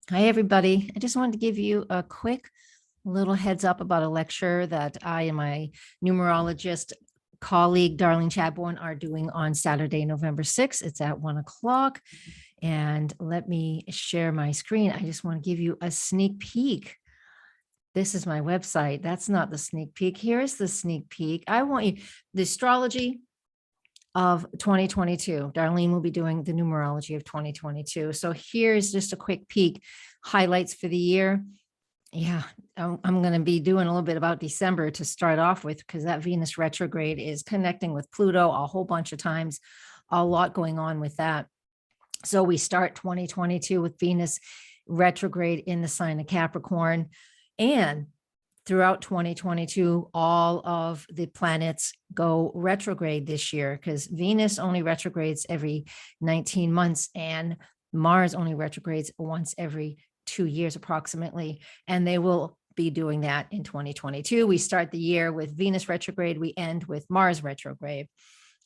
Hi, everybody. I just wanted to give you a quick little heads up about a lecture that I and my numerologist colleague, Darlene Chadbourne, are doing on Saturday, November 6th. It's at 1 o'clock. And let me share my screen. I just want to give you a sneak peek. This is my website. That's not the sneak peek. Here's the sneak peek. I want you, the astrology of 2022. Darlene will be doing the numerology of 2022. So here's just a quick peek, highlights for the year. Yeah, I'm going to be doing a little bit about December to start off with, because that Venus retrograde is connecting with Pluto a whole bunch of times, a lot going on with that. So we start 2022 with Venus retrograde in the sign of Capricorn, and throughout 2022, all of the planets go retrograde this year, because Venus only retrogrades every 19 months and Mars only retrogrades once every 2 years approximately. And they will be doing that in 2022. We start the year with Venus retrograde, we end with Mars retrograde.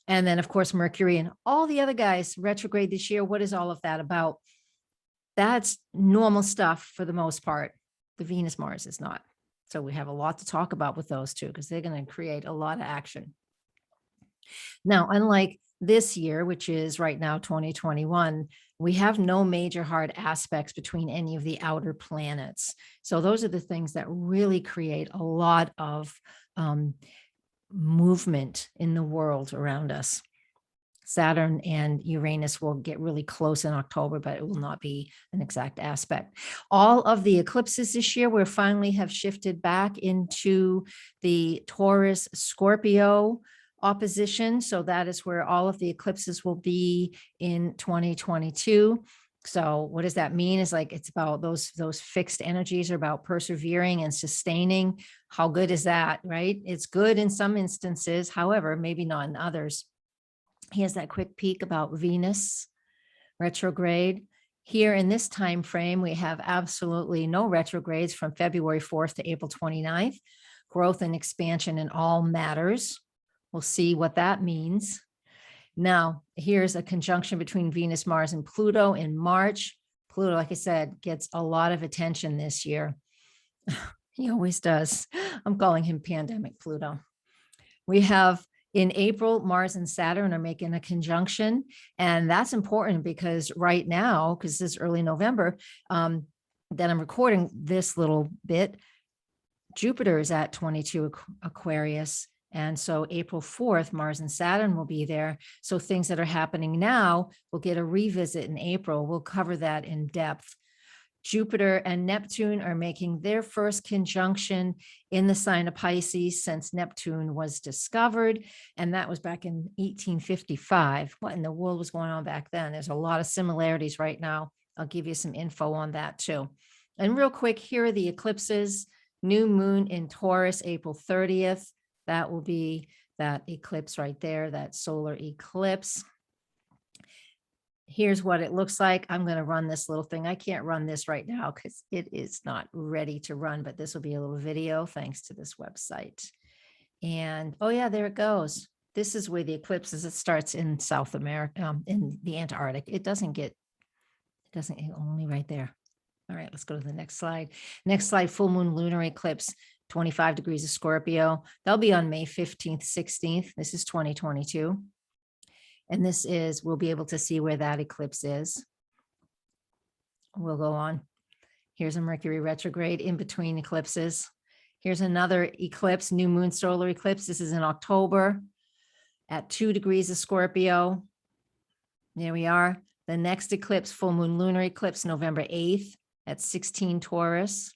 And then, of course, Mercury and all the other guys retrograde this year. What is all of that about? That's normal stuff for the most part. The Venus Mars is not. So we have a lot to talk about with those two, because they're going to create a lot of action. Now, unlike this year, which is right now 2021, we have no major hard aspects between any of the outer planets. So those are the things that really create a lot of movement in the world around us. Saturn and Uranus will get really close in October, but it will not be an exact aspect. All of the eclipses this year, we finally have shifted back into the Taurus Scorpio opposition. So that is where all of the eclipses will be in 2022. So what does that mean? Is like, it's about those fixed energies are about persevering and sustaining. How good is that, right? It's good in some instances, however, maybe not in others. Here's that quick peek about Venus retrograde. Here in this time frame, we have absolutely no retrogrades from February 4th to April 29th. Growth and expansion in all matters. We'll see what that means. Now, here's a conjunction between Venus, Mars, and Pluto in March. Pluto, like I said, gets a lot of attention this year. He always does. I'm calling him Pandemic Pluto. We have in April, Mars and Saturn are making a conjunction. And that's important because right now, because this is early November, that I'm recording this little bit, Jupiter is at 22 Aquarius. And so April 4th, Mars and Saturn will be there. So things that are happening now will get a revisit in April. We'll cover that in depth. Jupiter and Neptune are making their first conjunction in the sign of Pisces since Neptune was discovered. And that was back in 1855. What in the world was going on back then? There's a lot of similarities right now. I'll give you some info on that too. And real quick, here are the eclipses. New moon in Taurus, April 30th. That will be that eclipse right there, that solar eclipse. Here's what it looks like. I'm going to run this little thing. I can't run this right now because it is not ready to run, but this will be a little video thanks to this website. And oh yeah, there it goes. This is where the eclipse is. It starts in South America, in the Antarctic. It doesn't only right there. All right, let's go to the next slide. Next slide, full moon lunar eclipse, 25 degrees of Scorpio. That'll be on May 15th, 16th. This is 2022. And this is, we'll be able to see where that eclipse is. We'll go on. Here's a Mercury retrograde in between eclipses. Here's another eclipse, new moon solar eclipse. This is in October at 2 degrees of Scorpio. There we are. The next eclipse, full moon lunar eclipse, November 8th at 16 Taurus.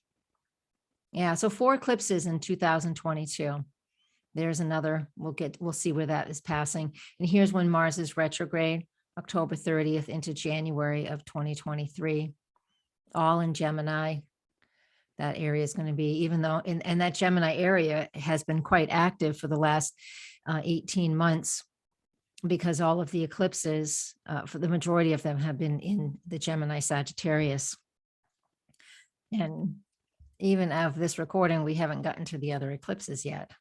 Yeah, so 4 eclipses in 2022. There's another, we'll see where that is passing. And here's when Mars is retrograde, October 30th into January of 2023, all in Gemini. That area is going to be, even though, and that Gemini area has been quite active for the last 18 months, because all of the eclipses, for the majority of them, have been in the Gemini Sagittarius. And even of this recording, we haven't gotten to the other eclipses yet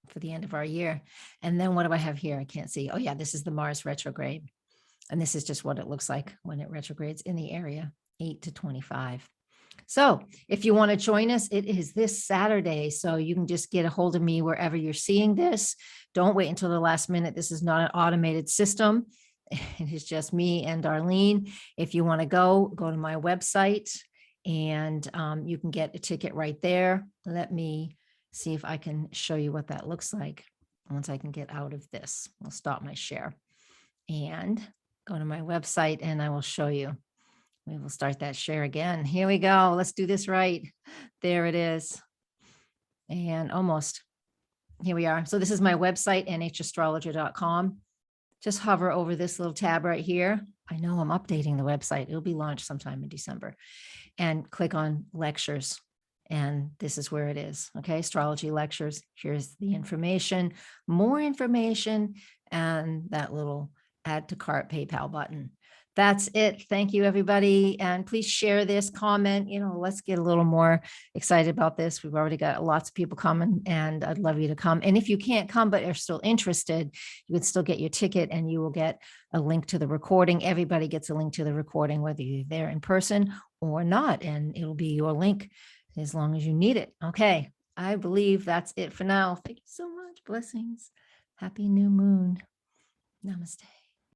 for the end of our year. And then what do I have here? I can't see. Oh yeah, this is the Mars retrograde. And this is just what it looks like when it retrogrades in the area 8 to 25. So if you want to join us, it is this Saturday. So you can just get a hold of me wherever you're seeing this. Don't wait until the last minute. This is not an automated system. It is just me and Darlene. If you want to go to my website and you can get a ticket right there. Let me see if I can show you what that looks like. Once I can get out of this, I'll stop my share and go to my website and I will show you. We will start that share again. Here we go. Let's do this right. There it is. And almost. Here we are. So this is my website, nhastrologer.com. Just hover over this little tab right here. I know I'm updating the website. It'll be launched sometime in December. And click on lectures. And this is where it is. Okay, astrology lectures. Here's the information, more information, and that little add to cart PayPal button. That's it. Thank you, everybody. And please share this, comment, let's get a little more excited about this. We've already got lots of people coming and I'd love you to come. And if you can't come, but are still interested, you would still get your ticket and you will get a link to the recording. Everybody gets a link to the recording, whether you're there in person or not. And it'll be your link as long as you need it. Okay. I believe that's it for now. Thank you so much. Blessings. Happy new moon. Namaste.